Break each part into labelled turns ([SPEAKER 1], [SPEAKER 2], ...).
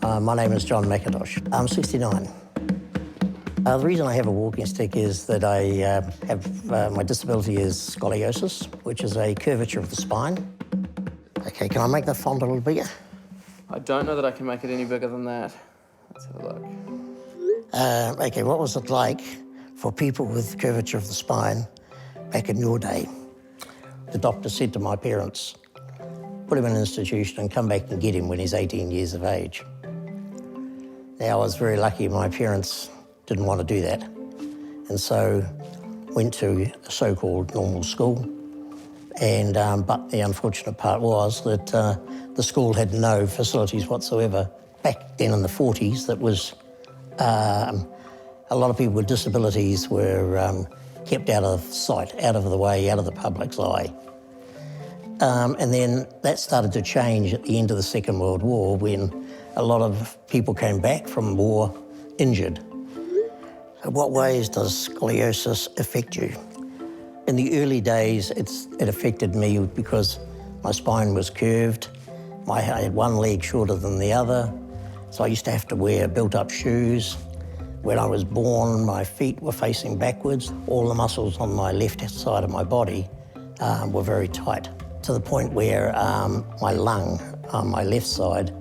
[SPEAKER 1] My name is John McIntosh. I'm 69. The reason I have a walking stick is that my disability is scoliosis, which is a curvature of the spine. Okay, can I make the font a little bigger?
[SPEAKER 2] I don't know that I can make it any bigger than that. Let's have a look.
[SPEAKER 1] Okay, what was it like for people with curvature of the spine back in your day? The doctor said to my parents, put him in an institution and come back and get him when he's 18 years of age. Now, I was very lucky my parents didn't want to do that, and so went to a so-called normal school. And but the unfortunate part was that the school had no facilities whatsoever. Back then in the 40s, that was a lot of people with disabilities were kept out of sight, out of the way, out of the public's eye. And then that started to change at the end of the Second World War, when a lot of people came back from war injured. So what ways does scoliosis affect you? In the early days, it affected me because my spine was curved. I had one leg shorter than the other, so I used to have to wear built-up shoes. When I was born, my feet were facing backwards. All the muscles on my left side of my body were very tight, to the point where my lung on my left side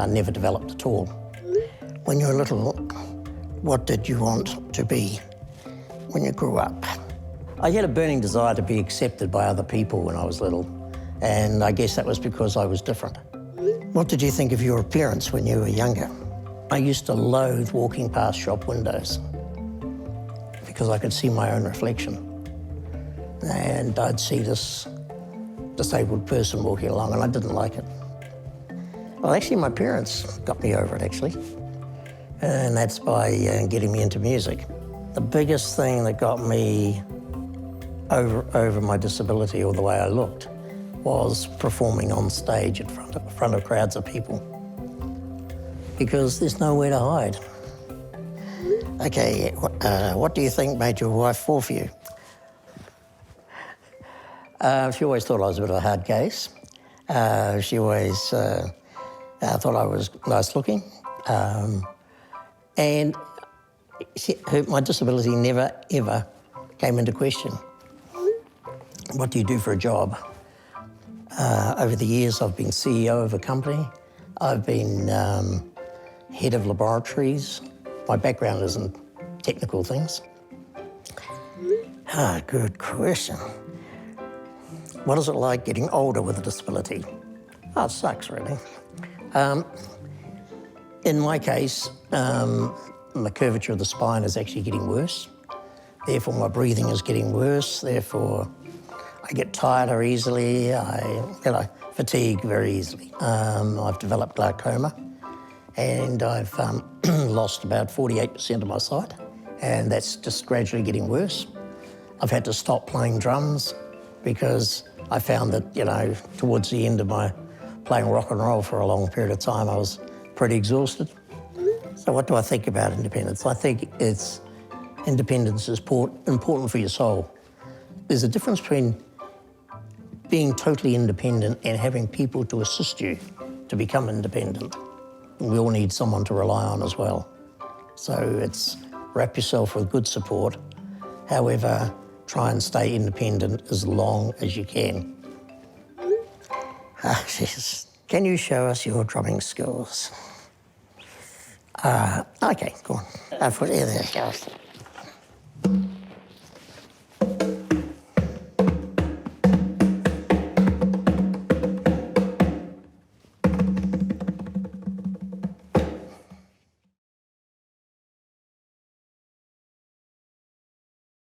[SPEAKER 1] never developed at all. When you were little, what did you want to be when you grew up? I had a burning desire to be accepted by other people when I was little, and I guess that was because I was different. What did you think of your appearance when you were younger? I used to loathe walking past shop windows because I could see my own reflection, and I'd see this disabled person walking along, and I didn't like it. Well, actually, my parents got me over it, actually, and that's by getting me into music. The biggest thing that got me over my disability or the way I looked was performing on stage in front of crowds of people, because there's nowhere to hide. Okay, what do you think made your wife fall for you? She always thought I was a bit of a hard case. She always thought I was nice looking. And my disability never, ever came into question. What do you do for a job? Over the years, I've been CEO of a company. I've been head of laboratories. My background is in technical things. Good question. What is it like getting older with a disability? Oh, it sucks, really. In my case, the curvature of the spine is actually getting worse. Therefore, my breathing is getting worse. Therefore, I get tired easily. I fatigue very easily. I've developed glaucoma, and I've lost about 48% of my sight, and that's just gradually getting worse. I've had to stop playing drums because I found that, towards the end of my playing rock and roll for a long period of time, I was pretty exhausted. So what do I think about independence? I think independence is important for your soul. There's a difference between being totally independent and having people to assist you to become independent. We all need someone to rely on as well. So it's wrap yourself with good support. However, try and stay independent as long as you can. Can you show us your drumming skills? Okay, go on. There you go.